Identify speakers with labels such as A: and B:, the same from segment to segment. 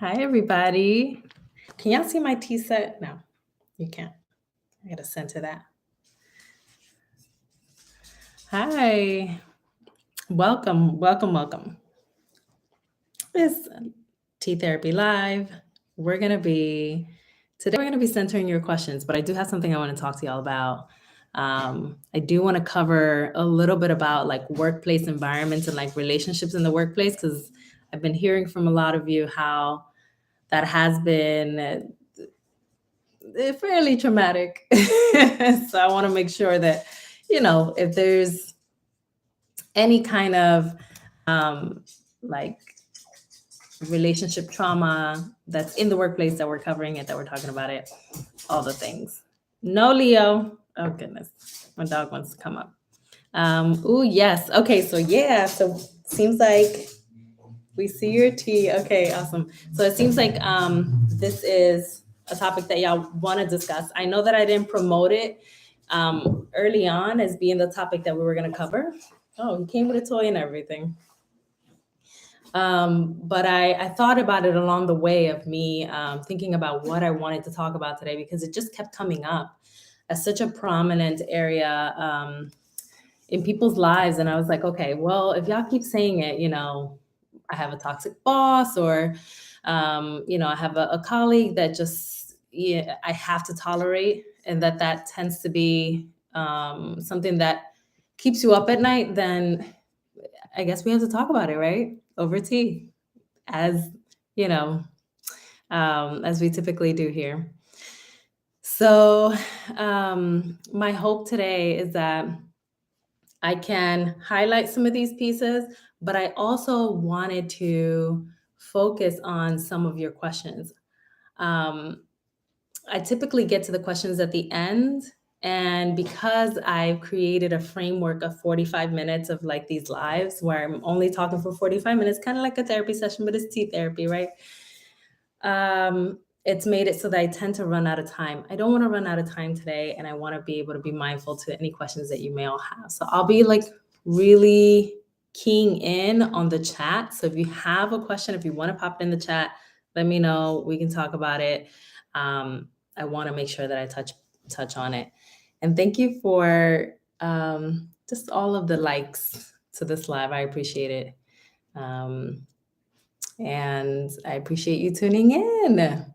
A: Hi, everybody. Can y'all see my tea set? No, you can't. I gotta center that. Hi, welcome. It's Tea Therapy Live. We're gonna be Today. We're gonna be centering your questions, but I do have something I want to talk to y'all about. I do want to cover a little bit about like workplace environments and like relationships in the workplace because I've been hearing from a lot of you how that has been fairly traumatic. So I want to make sure that, if there's any kind of like relationship trauma that's in the workplace, that we're covering it, that we're talking about it, all the things. No, Leo. Oh, goodness. My dog wants to come up. Oh, yes. Okay. So, yeah. So, seems like we see your tea. Okay, awesome. So it seems like this is a topic that y'all want to discuss. I know that I didn't promote it early on as being the topic that we were going to cover. Oh, he came with a toy and everything. But I thought about it along the way of me thinking about what I wanted to talk about today because it just kept coming up as such a prominent area in people's lives. And I was like, okay, well, if y'all keep saying it, I have a toxic boss, or I have a colleague that just I have to tolerate, and that tends to be something that keeps you up at night, then I guess we have to talk about it, right? Over tea, as you know, as we typically do here. So, my hope today is that I can highlight some of these pieces, but I also wanted to focus on some of your questions. Um, I typically get to the questions at the end. And because I've created a framework of 45 minutes of like these lives where I'm only talking for 45 minutes, kind of like a therapy session, but it's tea therapy, right? It's made it so that I tend to run out of time. I don't want to run out of time today, and I want to be able to be mindful to any questions that you may all have. So I'll be like really keying in on the chat. So if you have a question, if you want to pop it in the chat, let me know. We can talk about it. I want to make sure that I touch on it. And thank you for just all of the likes to this live. I appreciate it. And I appreciate you tuning in.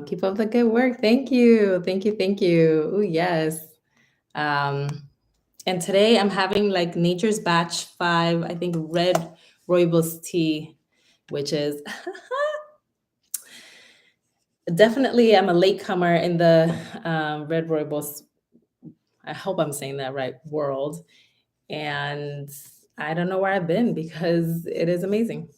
A: Keep up the good work. Thank you. Thank you. Oh, yes. And today I'm having like Nature's Batch 5, I think red rooibos tea, which is definitely, I'm a latecomer in the red rooibos, I hope I'm saying that right, world. And I don't know where I've been because it is amazing.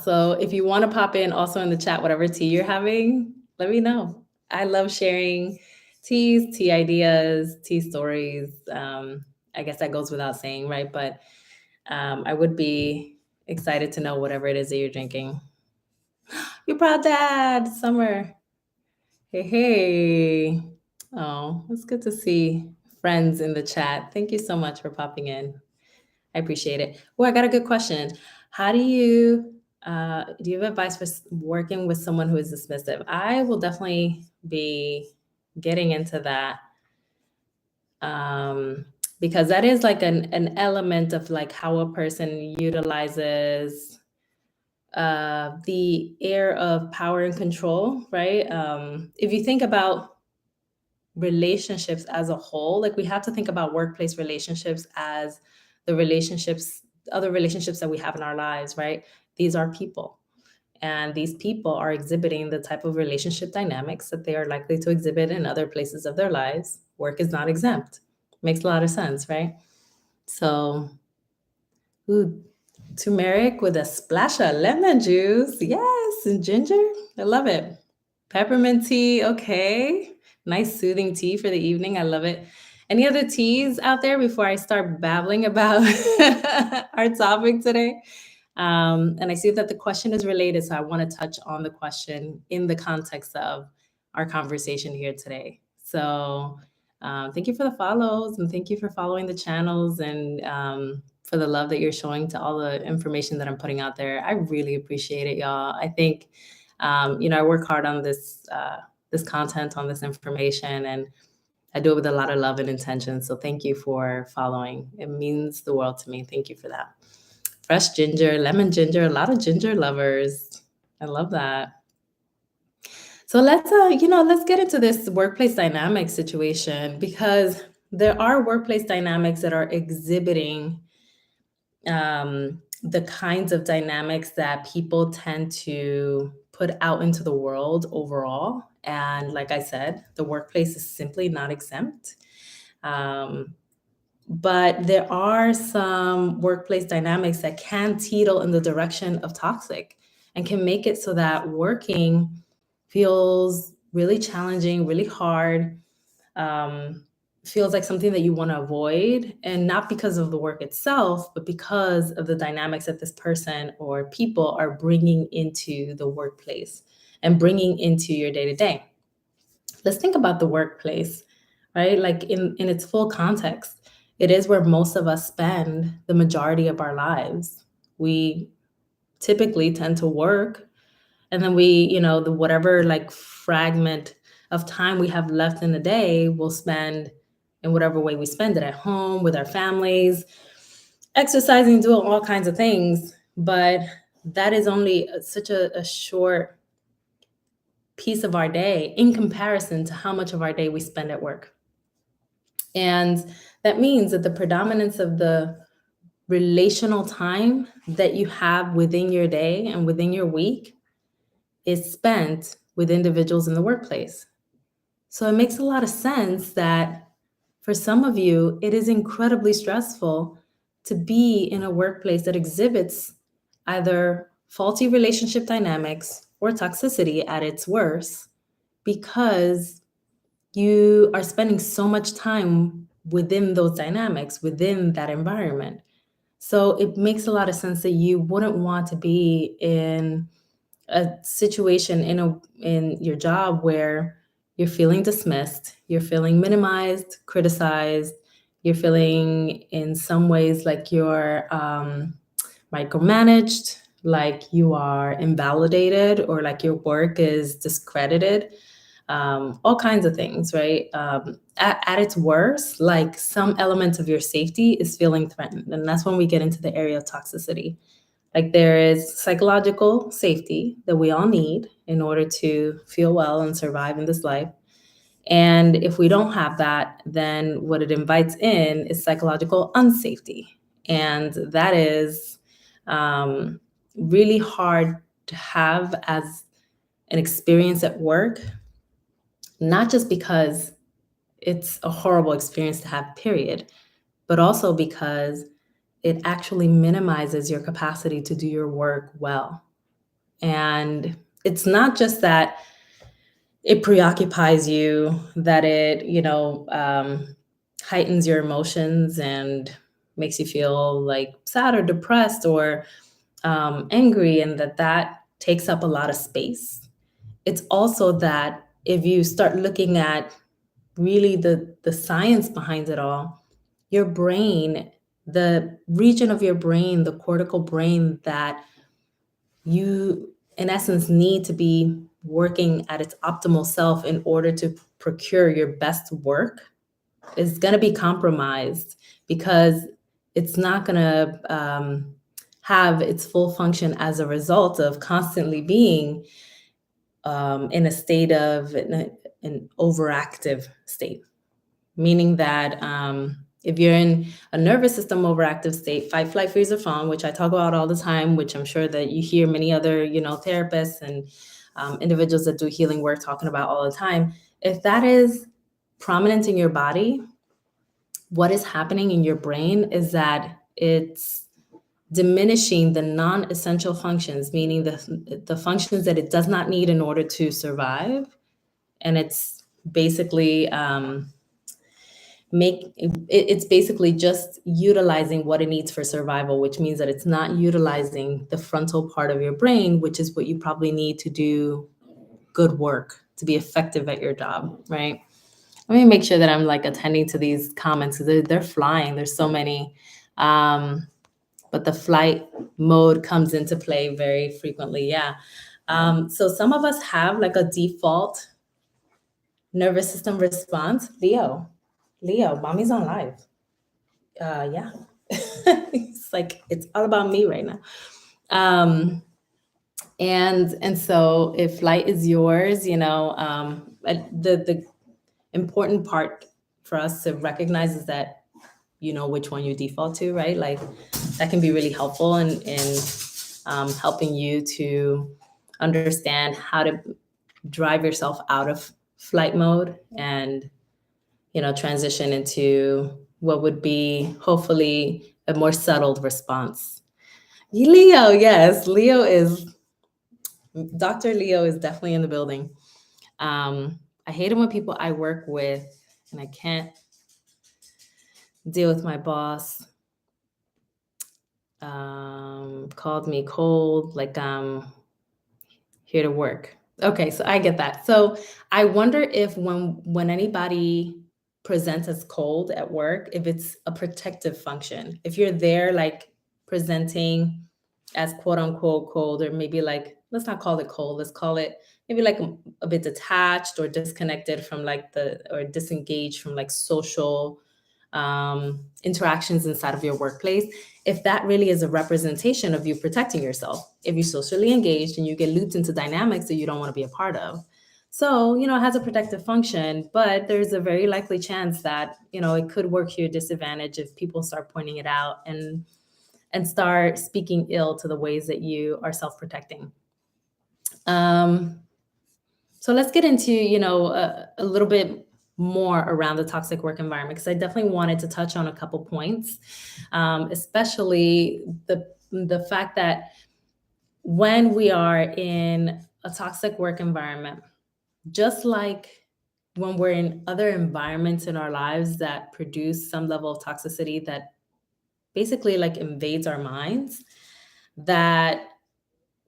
A: So if you want to pop in also in the chat, whatever tea you're having, let me know. I love sharing teas, tea ideas, tea stories. I guess that goes without saying, right? But I would be excited to know whatever it is that you're drinking. You're proud dad, Summer. Hey. Oh, it's good to see friends in the chat. Thank you so much for popping in. I appreciate it. Oh, I got a good question. How do you have advice for working with someone who is dismissive? I will definitely be getting into that because that is like an element of like how a person utilizes the air of power and control, right? If you think about relationships as a whole, like we have to think about workplace relationships as the other relationships that we have in our lives, right? These are people, and these people are exhibiting the type of relationship dynamics that they are likely to exhibit in other places of their lives. Work is not exempt. Makes a lot of sense, right? So, ooh, turmeric with a splash of lemon juice. Yes, and ginger. I love it. Peppermint tea. Okay. Nice soothing tea for the evening. I love it. Any other teas out there before I start babbling about our topic today? And I see that the question is related, so I want to touch on the question in the context of our conversation here today. So thank you for the follows, and thank you for following the channels, and for the love that you're showing to all the information that I'm putting out there. I really appreciate it, y'all. I think, I work hard on this content, on this information, and I do it with a lot of love and intention. So thank you for following. It means the world to me. Thank you for that. Fresh ginger, lemon ginger, a lot of ginger lovers. I love that. So let's get into this workplace dynamic situation, because there are workplace dynamics that are exhibiting the kinds of dynamics that people tend to put out into the world overall. And like I said, the workplace is simply not exempt. Um, but there are some workplace dynamics that can teeter in the direction of toxic and can make it so that working feels really challenging, really hard, um, feels like something that you want to avoid. And not because of the work itself, but because of the dynamics that this person or people are bringing into the workplace and bringing into your day to day. Let's think about the workplace, right? Like in its full context, it is where most of us spend the majority of our lives. We typically tend to work, and then the whatever like fragment of time we have left in the day, we'll spend in whatever way we spend it, at home, with our families, exercising, doing all kinds of things. But that is only such a short piece of our day in comparison to how much of our day we spend at work. And that means that the predominance of the relational time that you have within your day and within your week is spent with individuals in the workplace. So it makes a lot of sense that for some of you, it is incredibly stressful to be in a workplace that exhibits either faulty relationship dynamics or toxicity at its worst, because you are spending so much time within those dynamics, within that environment. So it makes a lot of sense that you wouldn't want to be in a situation in your job where you're feeling dismissed, you're feeling minimized, criticized, you're feeling in some ways like you're micromanaged, like you are invalidated, or like your work is discredited, all kinds of things, right? At its worst, like some element of your safety is feeling threatened. And that's when we get into the area of toxicity. Like there is psychological safety that we all need in order to feel well and survive in this life. And if we don't have that, then what it invites in is psychological unsafety. And that is really hard to have as an experience at work, not just because it's a horrible experience to have, period, but also because it actually minimizes your capacity to do your work well. And it's not just that it preoccupies you, that it, heightens your emotions and makes you feel like sad or depressed or angry, and that takes up a lot of space. It's also that if you start looking at really the science behind it all, your brain, the region of your brain, the cortical brain that you, in essence, need to be working at its optimal self in order to procure your best work, is going to be compromised, because it's not going to have its full function as a result of constantly being in a state of an overactive state. Meaning that if you're in a nervous system overactive state, fight, flight, freeze, or fawn, which I talk about all the time, which I'm sure that you hear many other, therapists and individuals that do healing work talking about all the time. If that is prominent in your body, what is happening in your brain is that it's diminishing the non-essential functions, meaning the functions that it does not need in order to survive. And it's basically it's basically just utilizing what it needs for survival, which means that it's not utilizing the frontal part of your brain, which is what you probably need to do good work, to be effective at your job, right? Let me make sure that I'm like attending to these comments, because they're flying. There's so many. but the flight mode comes into play very frequently. Yeah. So some of us have like a default nervous system response. Leo, mommy's on live. Yeah. It's like, it's all about me right now. And so if flight is yours, the important part for us to recognize is that you know which one you default to, right? Like that can be really helpful in helping you to understand how to drive yourself out of flight mode and transition into what would be hopefully a more settled response. Leo, yes, Dr. Leo is definitely in the building. I hate it when people I work with and I can't deal with my boss called me cold, like I'm here to work. Okay, so I get that. So I wonder if when anybody presents as cold at work, if it's a protective function. If you're there like presenting as quote unquote cold, or maybe like, let's not call it cold, let's call it maybe like a bit detached or disconnected from or disengaged from like social interactions inside of your workplace, if that really is a representation of you protecting yourself, if you're socially engaged and you get looped into dynamics that you don't want to be a part of. So, it has a protective function, but there's a very likely chance that, it could work to your disadvantage if people start pointing it out and start speaking ill to the ways that you are self-protecting. So let's get into, a little bit more around the toxic work environment, because I definitely wanted to touch on a couple points, especially the fact that when we are in a toxic work environment, just like when we're in other environments in our lives that produce some level of toxicity that basically like invades our minds, that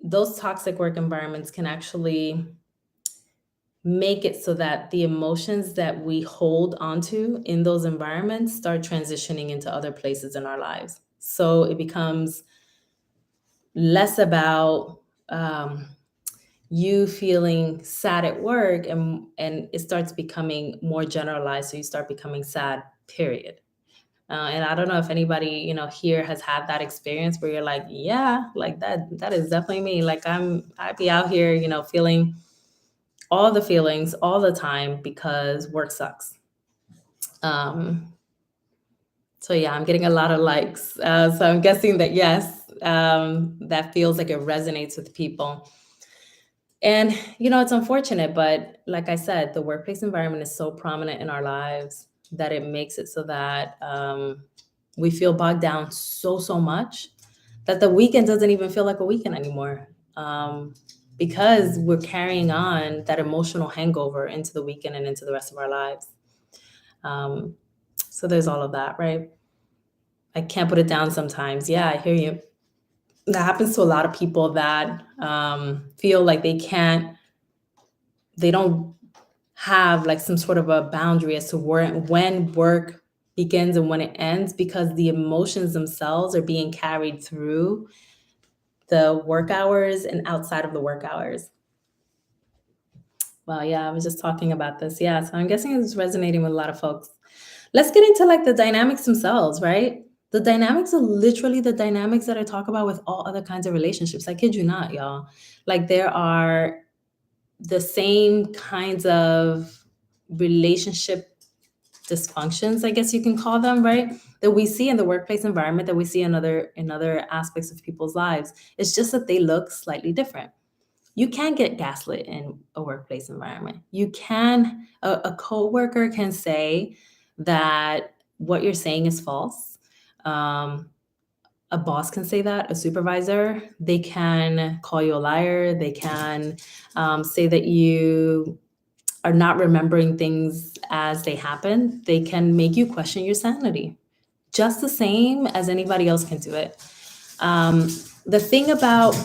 A: those toxic work environments can actually make it so that the emotions that we hold onto in those environments start transitioning into other places in our lives. So it becomes less about you feeling sad at work, and it starts becoming more generalized. So you start becoming sad, period. And I don't know if anybody, here has had that experience where you're like, yeah, like that is definitely me. Like I'd be out here, feeling all the feelings all the time because work sucks. Um, so yeah, I'm getting a lot of likes. So I'm guessing that yes, that feels like it resonates with people. And it's unfortunate, but like I said, the workplace environment is so prominent in our lives that it makes it so that we feel bogged down so much that the weekend doesn't even feel like a weekend anymore. Because we're carrying on that emotional hangover into the weekend and into the rest of our lives. So there's all of that, right? I can't put it down sometimes. Yeah, I hear you. That happens to a lot of people that feel like they don't have like some sort of a boundary as to when work begins and when it ends, because the emotions themselves are being carried through the work hours and outside of the work hours. Well, yeah, I was just talking about this. Yeah, so I'm guessing it's resonating with a lot of folks. Let's get into like the dynamics themselves, right? The dynamics are literally the dynamics that I talk about with all other kinds of relationships. I kid you not, y'all. Like there are the same kinds of relationship dysfunctions, I guess you can call them, right? That we see in the workplace environment, that we see in other aspects of people's lives. It's just that they look slightly different. You can get gaslit in a workplace environment. A coworker can say that what you're saying is false. A boss can say that, a supervisor, they can call you a liar. They can say that you are not remembering things as they happen. They can make you question your sanity, just the same as anybody else can do it. The thing about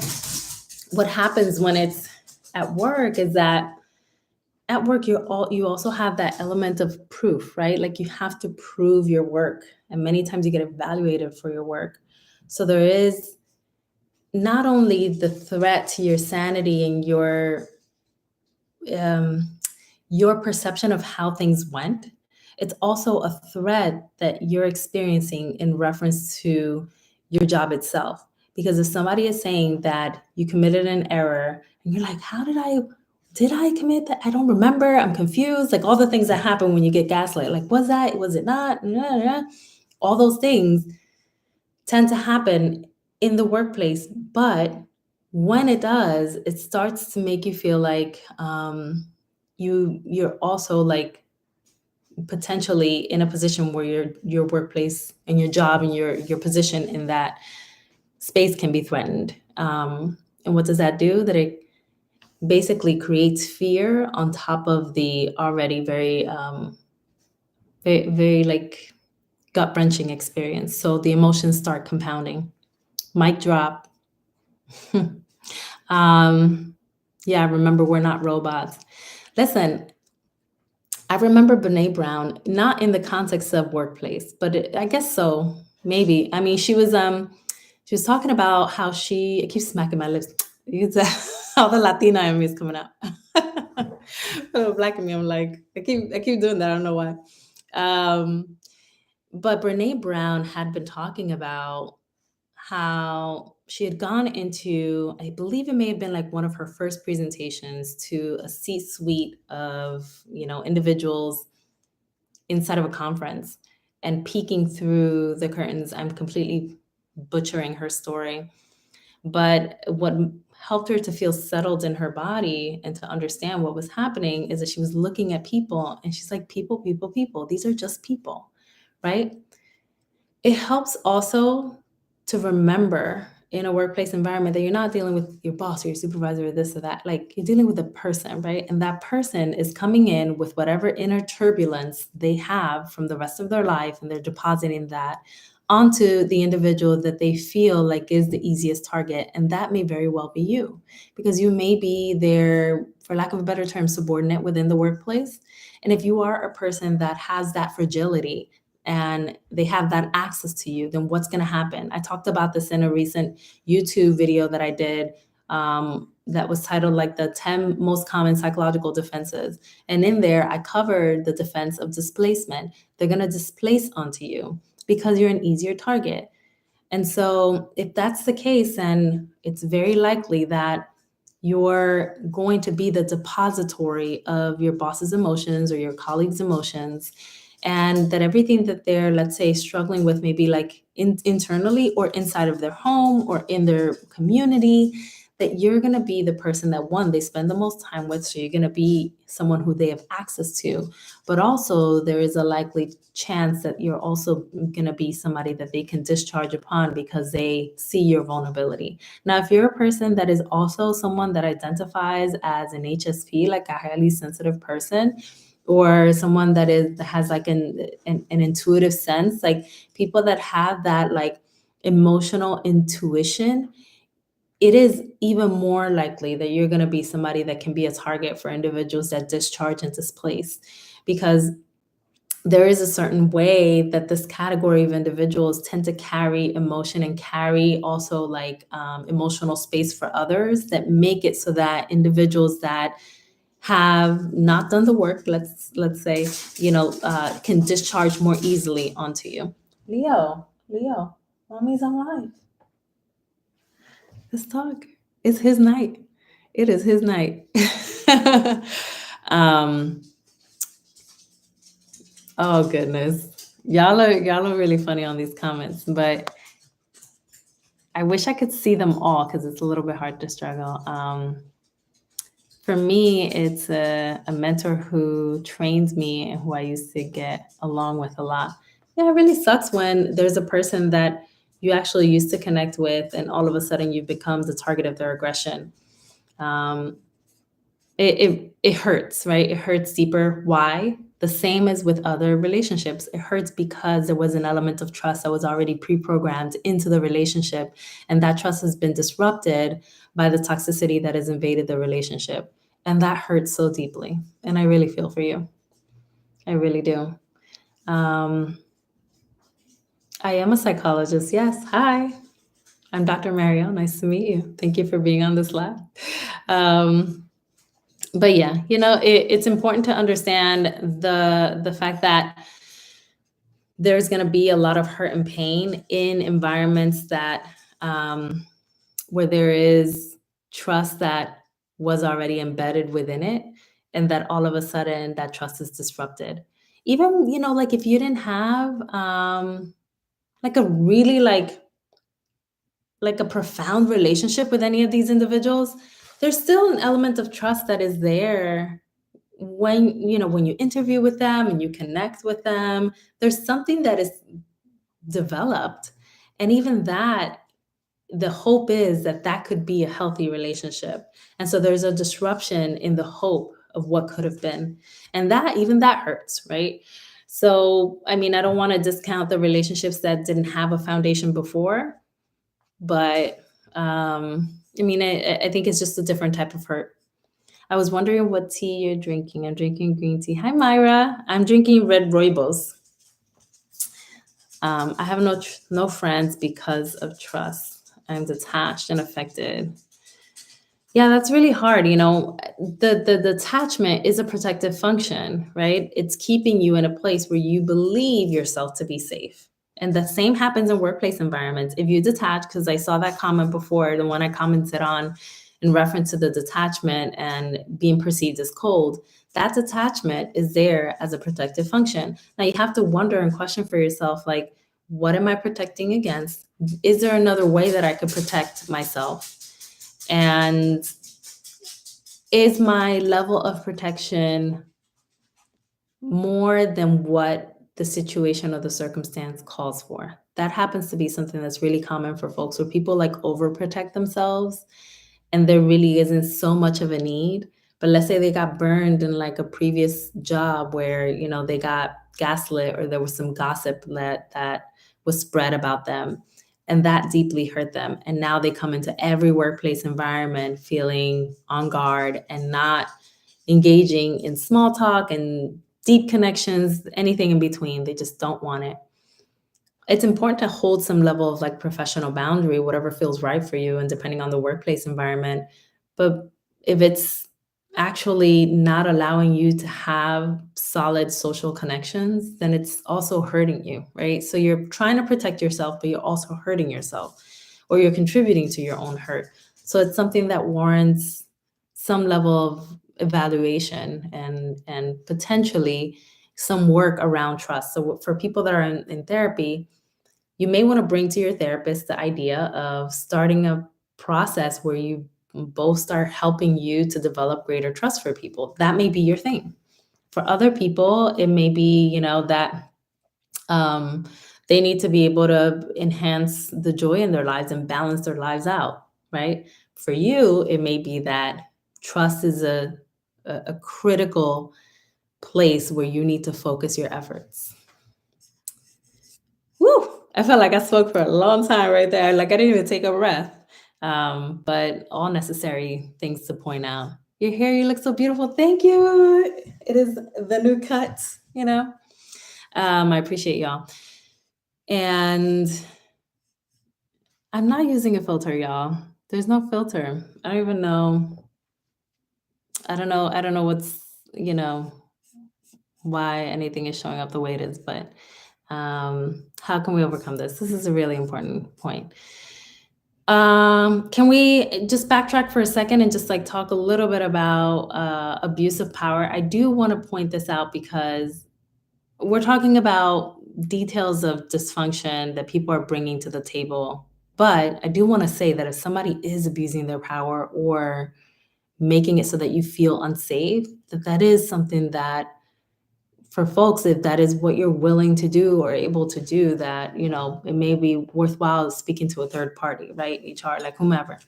A: what happens when it's at work is that at work you also have that element of proof, right? Like you have to prove your work, and many times you get evaluated for your work. So there is not only the threat to your sanity and um, your perception of how things went, it's also a threat that you're experiencing in reference to your job itself. Because if somebody is saying that you committed an error and you're like, did I commit that? I don't remember. I'm confused. Like all the things that happen when you get gaslit. Like, was it not? All those things tend to happen in the workplace. But when it does, it starts to make you feel like you're also like potentially in a position where your workplace and your job and your position in that space can be threatened. And what does that do? That it basically creates fear on top of the already very like gut wrenching experience. So the emotions start compounding. Mic drop. Yeah, remember, we're not robots. Listen, I remember Brene Brown, not in the context of workplace, but I guess so. Maybe. I mean, she was talking about how I keep smacking my lips. It's how the Latina in me is coming out. The Black in me, I'm like, I keep doing that. I don't know why. Um, but Brene Brown had been talking about how she had gone into, I believe it may have been like one of her first presentations to a C-suite of, individuals inside of a conference, and peeking through the curtains. I'm completely butchering her story, but what helped her to feel settled in her body and to understand what was happening is that she was looking at people and she's like, people, people, people. These are just people, right? It helps also to remember in a workplace environment that you're not dealing with your boss or your supervisor or this or that. Like, you're dealing with a person, right? And that person is coming in with whatever inner turbulence they have from the rest of their life, and they're depositing that onto the individual that they feel like is the easiest target. And that may very well be you, because you may be their, for lack of a better term, subordinate within the workplace. And if you are a person that has that fragility and they have that access to you, then what's going to happen? I talked about this in a recent YouTube video that I did, that was titled like the 10 most common psychological defenses. And in there, I covered the defense of displacement. They're going to displace onto you because you're an easier target. And so if that's the case, then it's very likely that you're going to be the depository of your boss's emotions or your colleagues' emotions, and that everything that they're, let's say, struggling with, maybe like internally or inside of their home or in their community, that you're going to be the person that, one, they spend the most time with. So you're going to be someone who they have access to, but also there is a likely chance that you're also going to be somebody that they can discharge upon because they see your vulnerability. Now, if you're a person that is also someone that identifies as an HSP, like a highly sensitive person, or someone that has like an intuitive sense, like people that have that like emotional intuition, it is even more likely that you're going to be somebody that can be a target for individuals that discharge and displace, because there is a certain way that this category of individuals tend to carry emotion and carry also like emotional space for others, that make it so that individuals that have not done the work, let's say, can discharge more easily onto you. Leo, mommy's alive. Let's talk. It's his night. It is his night. um, oh goodness. Y'all are really funny on these comments, but I wish I could see them all because it's a little bit hard to struggle. For me, it's a mentor who trains me and who I used to get along with a lot. Yeah, it really sucks when there's a person that you actually used to connect with and all of a sudden you become the target of their aggression. Um, it hurts, right? It hurts deeper. Why? The same as with other relationships. It hurts because there was an element of trust that was already pre-programmed into the relationship, and that trust has been disrupted by the toxicity that has invaded the relationship. And that hurts so deeply. And I really feel for you. I really do. Um, I am a psychologist. Yes. Hi. I'm Dr. Marielle. Nice to meet you. Thank you for being on this lab. Um, but yeah, it's important to understand the fact that there's going to be a lot of hurt and pain in environments that where there is trust that was already embedded within it, and that all of a sudden that trust is disrupted. Even like if you didn't have like a really like a profound relationship with any of these individuals, there's still an element of trust that is there when you interview with them and you connect with them. There's something that is developed, and even that, the hope is that that could be a healthy relationship. And so there's a disruption in the hope of what could have been, and that, even that hurts, right? So I mean, I don't want to discount the relationships that didn't have a foundation before, but I mean, I think it's just a different type of hurt. I was wondering what tea you're drinking. I'm drinking green tea. Hi, Myra. I'm drinking red rooibos. I have no friends because of trust. I'm detached and affected. Yeah, that's really hard. The detachment is a protective function, right? It's keeping you in a place where you believe yourself to be safe. And the same happens in workplace environments. If you detach, because I saw that comment before, the one I commented on in reference to the detachment and being perceived as cold, that detachment is there as a protective function. Now you have to wonder and question for yourself, like, what am I protecting against? Is there another way that I could protect myself? And is my level of protection more than what the situation or the circumstance calls for? That happens to be something that's really common for folks, where people like overprotect themselves and there really isn't so much of a need. But let's say they got burned in like a previous job where, they got gaslit, or there was some gossip that was spread about them, and that deeply hurt them. And now they come into every workplace environment feeling on guard and not engaging in small talk and deep connections, anything in between. They just don't want it. It's important to hold some level of like professional boundary, whatever feels right for you, and depending on the workplace environment. But if it's actually not allowing you to have solid social connections, then it's also hurting you, right? So you're trying to protect yourself, but you're also hurting yourself, or you're contributing to your own hurt. So it's something that warrants some level of evaluation and potentially some work around trust. So for people that are in therapy, you may want to bring to your therapist the idea of starting a process where you both start helping you to develop greater trust for people. That may be your thing. For other people, it may be, that um, they need to be able to enhance the joy in their lives and balance their lives out, right? For you, it may be that trust is a critical place where you need to focus your efforts. Woo! I felt like I spoke for a long time right there. Like I didn't even take a breath. But all necessary things to point out. Your hair, you look so beautiful. Thank you. It is the new cut, you know. I appreciate y'all. And I'm not using a filter, y'all. There's no filter. I don't even know. I don't know what's, why anything is showing up the way it is, but how can we overcome this? This is a really important point. Can we just backtrack for a second and just like talk a little bit about abuse of power? I do want to point this out because we're talking about details of dysfunction that people are bringing to the table. But I do want to say that if somebody is abusing their power or making it so that you feel unsafe, that is something that, for folks, if that is what you're willing to do or able to do, that, it may be worthwhile speaking to a third party, right? HR, like whomever.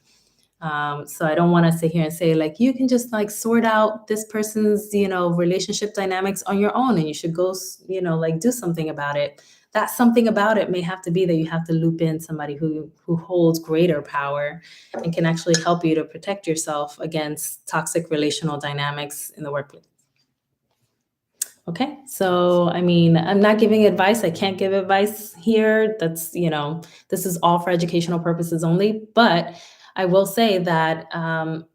A: So I don't want to sit here and say like, you can just like sort out this person's, relationship dynamics on your own and you should go, like do something about it. That something about it may have to be that you have to loop in somebody who holds greater power and can actually help you to protect yourself against toxic relational dynamics in the workplace. Okay. So, I mean, I'm not giving advice. I can't give advice here. This is all for educational purposes only. But I will say that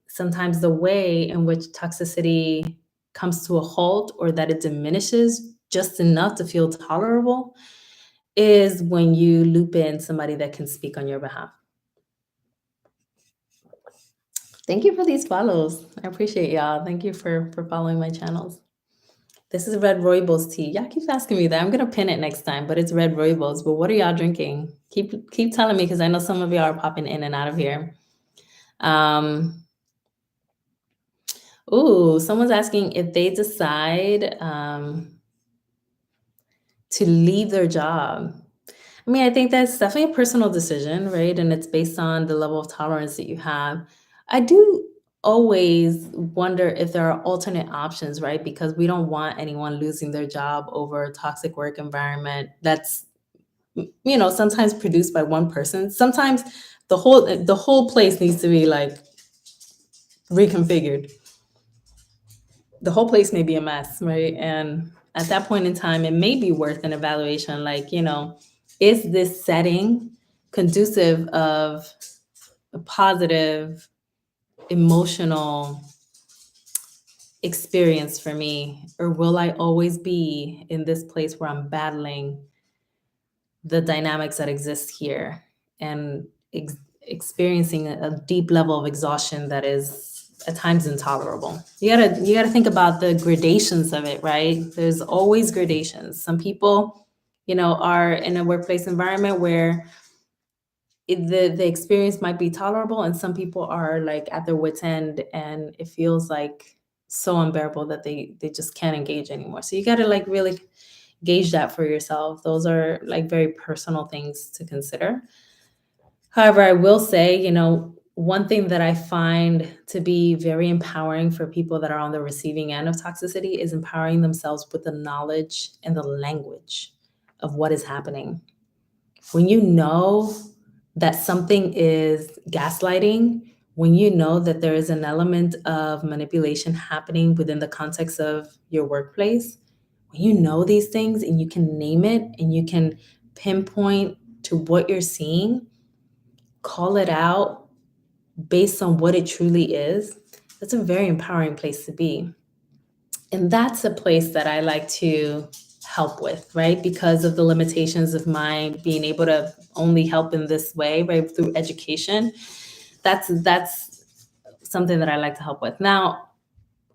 A: sometimes the way in which toxicity comes to a halt or that it diminishes just enough to feel tolerable is when you loop in somebody that can speak on your behalf. Thank you for these follows. I appreciate y'all. Thank you for following my channels. This is red rooibos tea. Y'all keep asking me that. I'm gonna pin it next time, but it's red rooibos. But what are y'all drinking? Keep telling me because I know some of y'all are popping in and out of here. Um, Someone's asking if they decide to leave their job. I mean, I think that's definitely a personal decision, right? And it's based on the level of tolerance that you have. I do always wonder if there are alternate options, right? Because we don't want anyone losing their job over a toxic work environment that's, sometimes produced by one person. Sometimes the whole place needs to be like reconfigured. The whole place may be a mess, right? And at that point in time, it may be worth an evaluation. Like, is this setting conducive of a positive emotional experience for me? Or will I always be in this place where I'm battling the dynamics that exist here and experiencing a deep level of exhaustion that is at times intolerable? You gotta think about the gradations of it, right? There's always gradations. Some people, are in a workplace environment where the experience might be tolerable, and some people are like at their wits end and it feels like so unbearable that they just can't engage anymore. So you got to like really gauge that for yourself. Those are like very personal things to consider. However, I will say, one thing that I find to be very empowering for people that are on the receiving end of toxicity is empowering themselves with the knowledge and the language of what is happening. When you know that something is gaslighting, when you know that there is an element of manipulation happening within the context of your workplace, when you know these things and you can name it and you can pinpoint to what you're seeing, call it out based on what it truly is, that's a very empowering place to be. And that's a place that I like to help with, right? Because of the limitations of my being able to only help in this way, right? Through education. That's something that I like to help with. Now,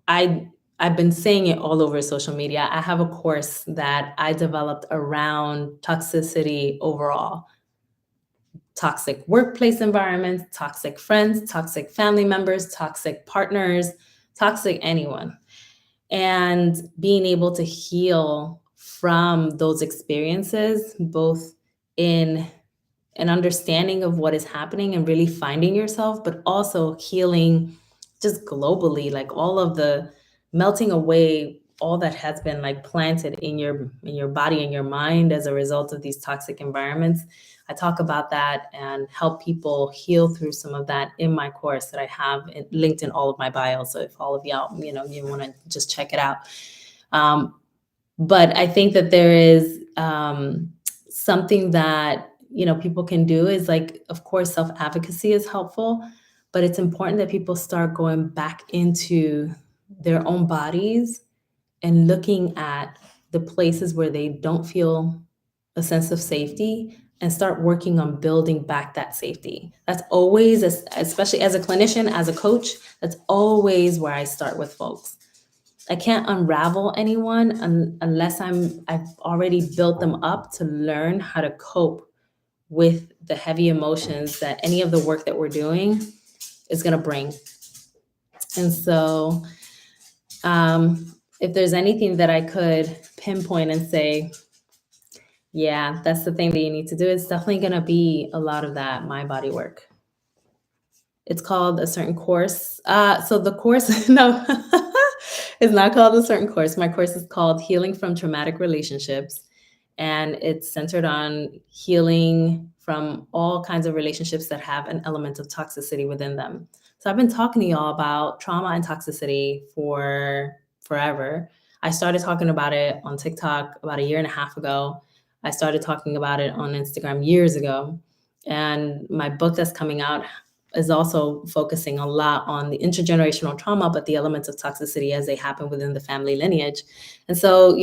A: I've been saying it all over social media. I have a course that I developed around toxicity overall. Toxic workplace environments, toxic friends, toxic family members, toxic partners, toxic anyone. And being able to heal from those experiences, both in an understanding of what is happening and really finding yourself, but also healing just globally, like all of the melting away all that has been like planted in your body and your mind as a result of these toxic environments. I talk about that and help people heal through some of that in my course that I have linked in all of my bios. So if all of y'all, you want to just check it out. But I think that there is something that people can do is like, of course, self-advocacy is helpful, but it's important that people start going back into their own bodies and looking at the places where they don't feel a sense of safety and start working on building back that safety. That's always, especially as a clinician, as a coach, that's always where I start with folks. I can't unravel anyone unless I've already built them up to learn how to cope with the heavy emotions that any of the work that we're doing is going to bring. And so, if there's anything that I could pinpoint and say, yeah, that's the thing that you need to do, it's definitely going to be a lot of that mind body work. It's called a certain course. So the course, no, it's not called a certain course. My course is called Healing from Traumatic Relationships. And it's centered on healing from all kinds of relationships that have an element of toxicity within them. So I've been talking to y'all about trauma and toxicity for forever. I started talking about it on TikTok about a year and a half ago. I started talking about it on Instagram years ago. And my book that's coming out is also focusing a lot on the intergenerational trauma, but the elements of toxicity as they happen within the family lineage. And so,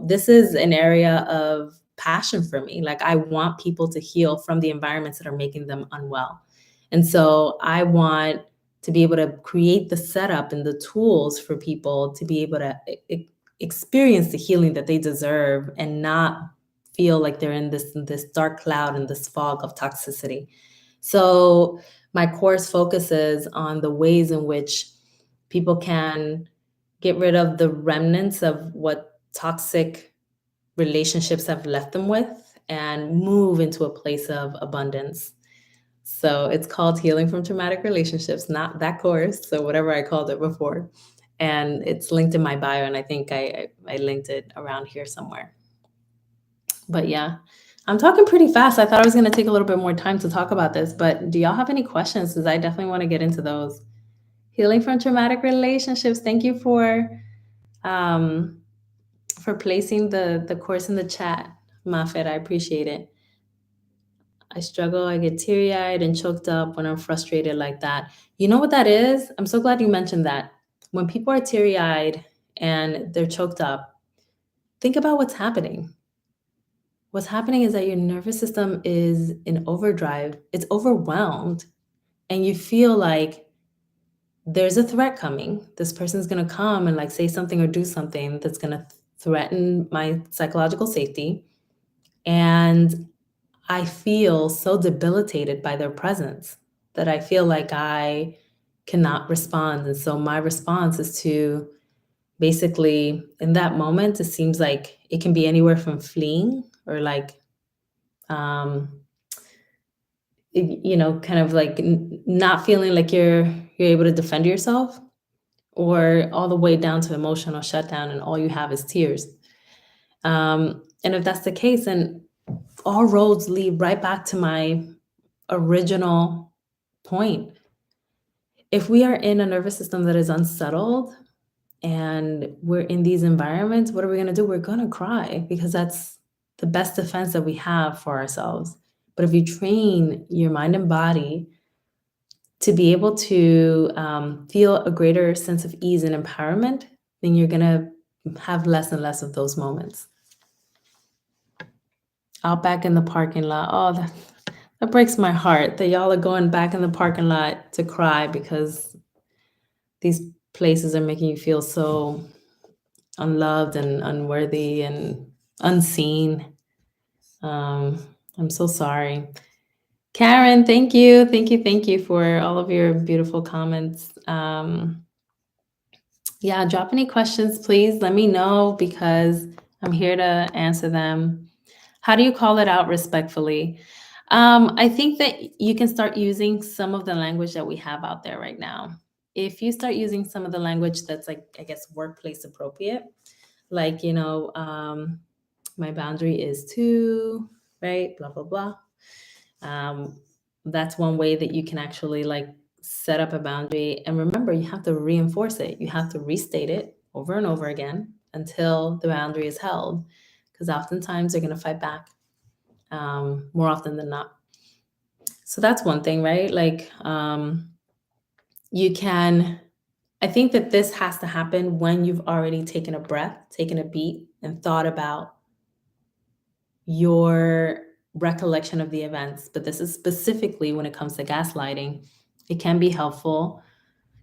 A: this is an area of passion for me. Like, I want people to heal from the environments that are making them unwell. And so I want to be able to create the setup and the tools for people to be able to experience the healing that they deserve and not feel like they're in this dark cloud and this fog of toxicity. So my course focuses on the ways in which people can get rid of the remnants of what toxic relationships have left them with and move into a place of abundance. So it's called Healing from Traumatic Relationships, not that course. So whatever I called it before. And it's linked in my bio, and I think I linked it around here somewhere. But yeah, I'm talking pretty fast. I thought I was going to take a little bit more time to talk about this, but do y'all have any questions? Because I definitely want to get into those. Healing from Traumatic Relationships. Thank you for placing the course in the chat, Mafet. I appreciate it. I struggle, I get teary-eyed and choked up when I'm frustrated like that. You know what that is? I'm so glad you mentioned that. When people are teary-eyed and they're choked up, think about what's happening. What's happening is that your nervous system is in overdrive. It's overwhelmed, and you feel like there's a threat coming. This person's going to come and like say something or do something that's going to threaten my psychological safety. And I feel so debilitated by their presence that I feel like I cannot respond. And so my response is to basically, in that moment, it seems like it can be anywhere from fleeing or like, kind of like not feeling like you're able to defend yourself, or all the way down to emotional shutdown and all you have is tears. And if that's the case, then all roads lead right back to my original point. If we are in a nervous system that is unsettled and we're in these environments, what are we going to do? We're going to cry, because that's the best defense that we have for ourselves. But if you train your mind and body to be able to feel a greater sense of ease and empowerment, then you're going to have less and less of those moments. Out back in the parking lot. Oh, that breaks my heart that y'all are going back in the parking lot to cry because these places are making you feel so unloved and unworthy and unseen. I'm so sorry. Karen, thank you. Thank you. Thank you for all of your beautiful comments. Yeah, drop any questions, please. Let me know, because I'm here to answer them. How do you call it out respectfully? I think that you can start using some of the language that we have out there right now. If you start using some of the language that's like, I guess, workplace appropriate, like, my boundary is to, right, blah, blah, blah. That's one way that you can actually like set up a boundary. And remember, you have to reinforce it. You have to restate it over and over again until the boundary is held, because oftentimes they're going to fight back, more often than not. So that's one thing, right? Like, I think that this has to happen when you've already taken a breath, taken a beat, and thought about your recollection of the events. But this is specifically when it comes to gaslighting. It can be helpful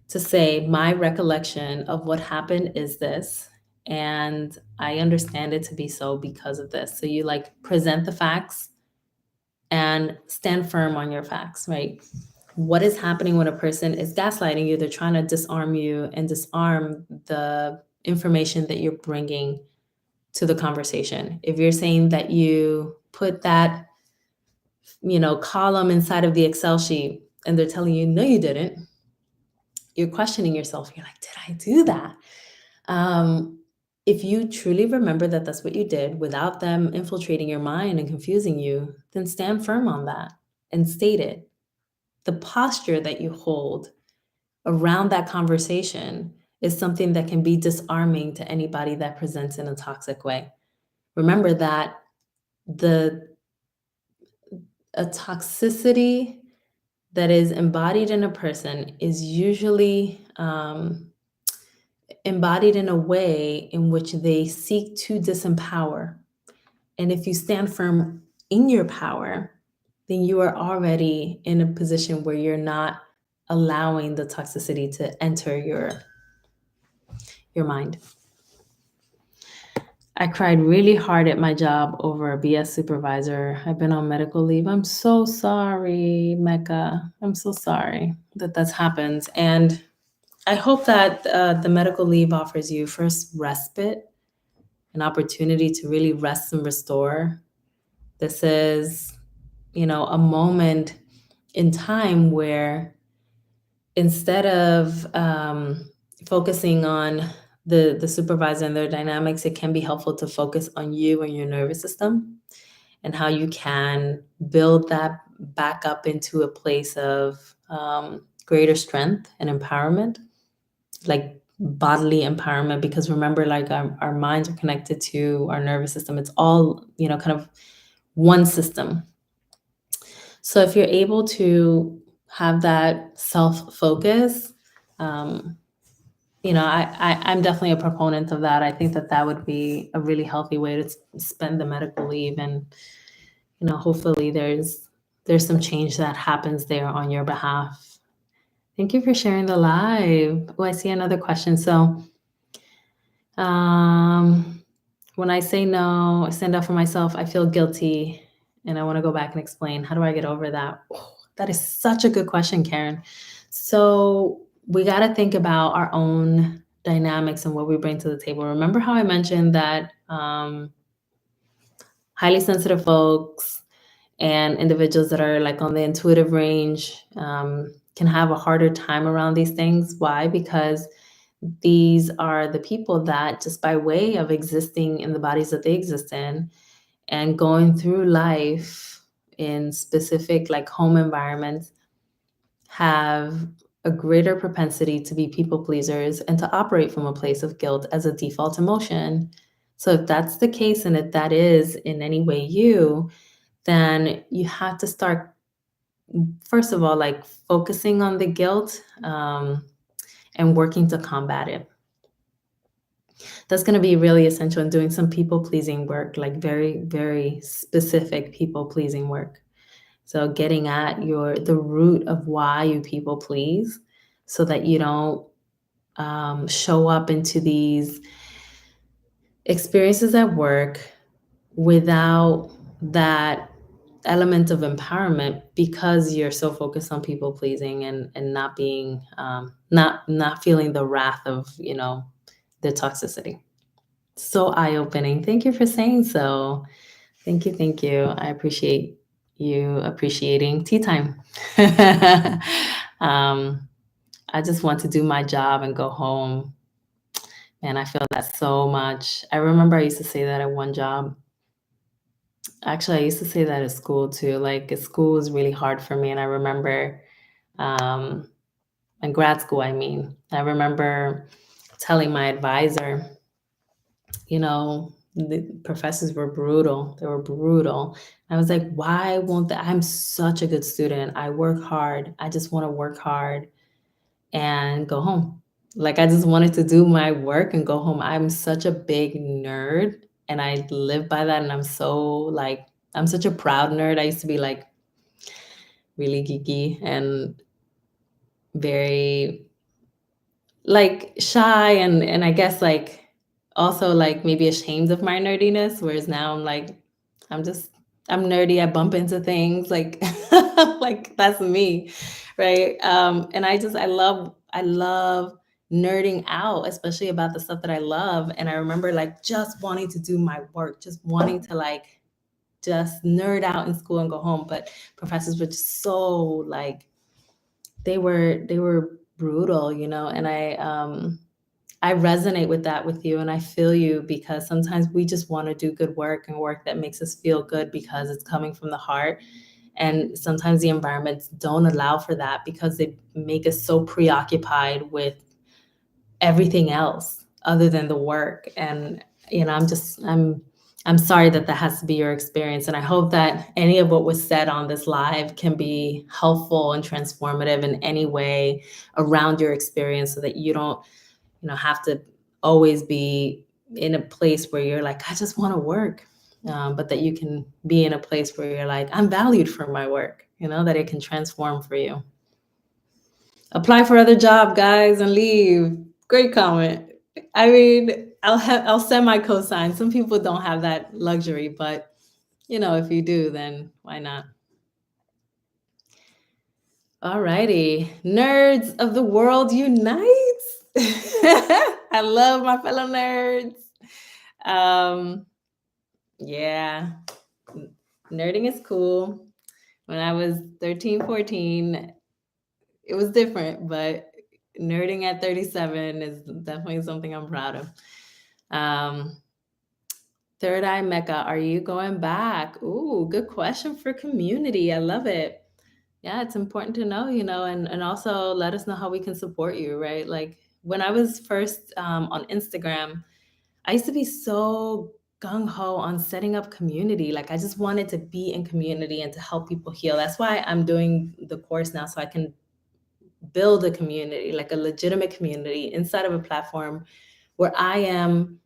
A: to say, my recollection of what happened is this, and I understand it to be so because of this. So you like present the facts and stand firm on your facts, right? What is happening when a person is gaslighting you? They're trying to disarm you and disarm the information that you're bringing to the conversation. If you're saying that you put that, column inside of the Excel sheet and they're telling you, no, you didn't, you're questioning yourself. You're like, did I do that? If you truly remember that that's what you did without them infiltrating your mind and confusing you, then stand firm on that and state it. The posture that you hold around that conversation is something that can be disarming to anybody that presents in a toxic way. Remember that the a toxicity that is embodied in a person is usually embodied in a way in which they seek to disempower. And if you stand firm in your power, then you are already in a position where you're not allowing the toxicity to enter your mind. I cried really hard at my job over a BS supervisor. I've been on medical leave. I'm so sorry, Mecca. I'm so sorry that that's happened. And I hope that the medical leave offers you first respite, an opportunity to really rest and restore. This is, a moment in time where instead of focusing on the supervisor and their dynamics, it can be helpful to focus on you and your nervous system and how you can build that back up into a place of greater strength and empowerment, like bodily empowerment. Because remember, like our minds are connected to our nervous system. It's all, kind of one system. So if you're able to have that self-focus, I'm definitely a proponent of that. I think that that would be a really healthy way to spend the medical leave, and hopefully there's some change that happens there on your behalf. Thank you for sharing the live. Oh, I see another question. So, when I say no, I stand up for myself, I feel guilty, and I want to go back and explain. How do I get over that? Oh, that is such a good question, Karen. So we got to think about our own dynamics and what we bring to the table. Remember how I mentioned that highly sensitive folks and individuals that are like on the intuitive range can have a harder time around these things. Why? Because these are the people that, just by way of existing in the bodies that they exist in and going through life in specific like home environments, have a greater propensity to be people pleasers and to operate from a place of guilt as a default emotion. So if that's the case, and if that is in any way you, then you have to start, first of all, like focusing on the guilt and working to combat it. That's going to be really essential in doing some people pleasing work, like very, very specific people pleasing work. So getting at the root of why you people please, so that you don't show up into these experiences at work without that element of empowerment, because you're so focused on people pleasing and not being not feeling the wrath of the toxicity. So eye-opening. Thank you for saying so. Thank you. I appreciate you appreciating tea time. I just want to do my job and go home. And I feel that so much. I remember I used to say that at one job. Actually, I used to say that at school too. Like at school was really hard for me. And I remember in grad school, I remember telling my advisor, the professors were brutal. They were brutal. I was like, why won't they? I'm such a good student. I work hard. I just want to work hard and go home. Like, I just wanted to do my work and go home. I'm such a big nerd and I live by that. And I'm such a proud nerd. I used to be like really geeky and very like shy and I guess like also like maybe ashamed of my nerdiness, whereas now I'm like I'm just I'm nerdy. I bump into things like like that's me, right? And I love nerding out, especially about the stuff that I love. And I remember like just wanting to do my work, just wanting to like just nerd out in school and go home. But professors were just so like they were brutal, and I resonate with that with you, and I feel you, because sometimes we just want to do good work and work that makes us feel good because it's coming from the heart. And sometimes the environments don't allow for that because they make us so preoccupied with everything else other than the work. And I'm sorry that has to be your experience. And I hope that any of what was said on this live can be helpful and transformative in any way around your experience, so that you don't, have to always be in a place where you're like, I just want to work. But that you can be in a place where you're like, I'm valued for my work, that it can transform for you. Apply for other job, guys, and leave. Great comment. I mean, I'll send my cosign. Some people don't have that luxury, but if you do, then why not? All righty. Nerds of the world unite. I love my fellow nerds. Yeah. Nerding is cool. When I was 13, 14, it was different, but nerding at 37 is definitely something I'm proud of. Third Eye Mecca, are you going back? Ooh, good question for community. I love it. Yeah, it's important to know, and also let us know how we can support you, right? Like when I was first on Instagram, I used to be so gung-ho on setting up community. Like I just wanted to be in community and to help people heal. That's why I'm doing the course now, so I can build a community, like a legitimate community inside of a platform where I am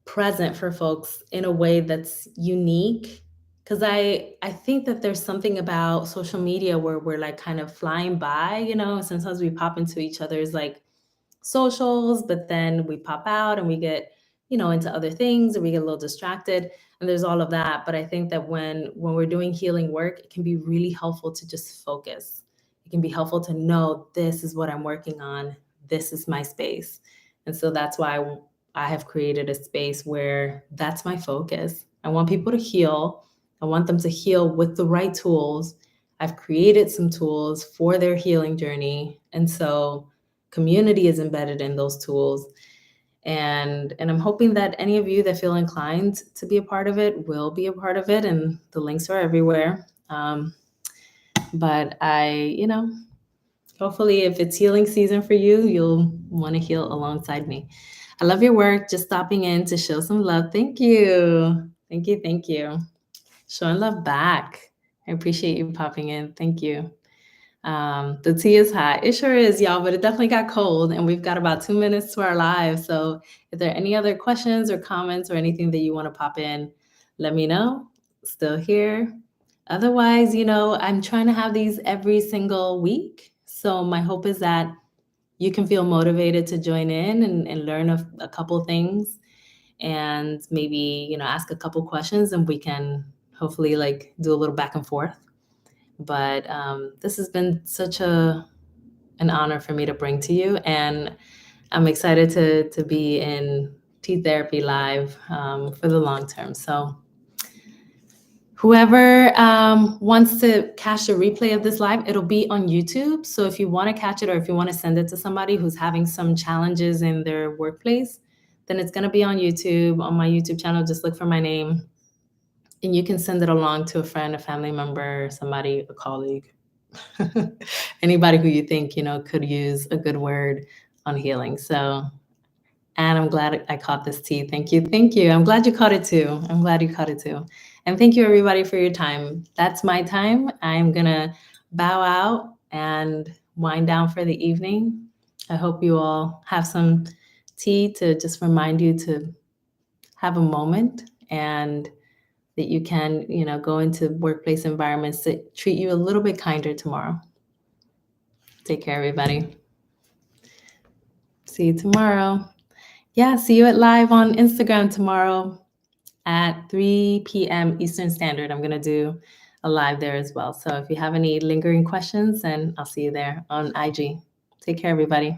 A: present for folks in a way that's unique. Because I think that there's something about social media where we're like kind of flying by, sometimes we pop into each other's like socials, but then we pop out and we get, into other things, and we get a little distracted, and there's all of that. But I think that when we're doing healing work, it can be really helpful to just focus. It can be helpful to know, this is what I'm working on, this is my space. And so that's why I have created a space where that's my focus. I want people to heal. I want them to heal with the right tools. I've created some tools for their healing journey. And so community is embedded in those tools. And I'm hoping that any of you that feel inclined to be a part of it will be a part of it. And the links are everywhere. But hopefully if it's healing season for you, you'll want to heal alongside me. I love your work. Just stopping in to show some love. Thank you. Thank you. Thank you. Showing love back. I appreciate you popping in. Thank you. The tea is hot. It sure is, y'all, but it definitely got cold, and we've got about 2 minutes to our live. So if there are any other questions or comments or anything that you want to pop in, let me know. Still here. Otherwise, I'm trying to have these every single week. So my hope is that you can feel motivated to join in and learn a couple things, and maybe, ask a couple questions, and we can hopefully like do a little back and forth. But this has been such an honor for me to bring to you, and I'm excited to be in Tea Therapy Live for the long term. So whoever wants to catch a replay of this live, it'll be on YouTube. So if you want to catch it, or if you want to send it to somebody who's having some challenges in their workplace, then it's going to be on YouTube, on my YouTube channel. Just look for my name, and you can send it along to a friend, a family member, somebody, a colleague, anybody who you think, could use a good word on healing. So, and I'm glad I caught this tea. Thank you. Thank you. I'm glad you caught it too. I'm glad you caught it too. And thank you, everybody, for your time. That's my time. I'm going to bow out and wind down for the evening. I hope you all have some tea to just remind you to have a moment, and that you can, go into workplace environments that treat you a little bit kinder tomorrow. Take care, everybody. See you tomorrow. Yeah, see you at live on Instagram tomorrow at 3 p.m. Eastern Standard. I'm going to do a live there as well. So if you have any lingering questions, then I'll see you there on IG. Take care, everybody.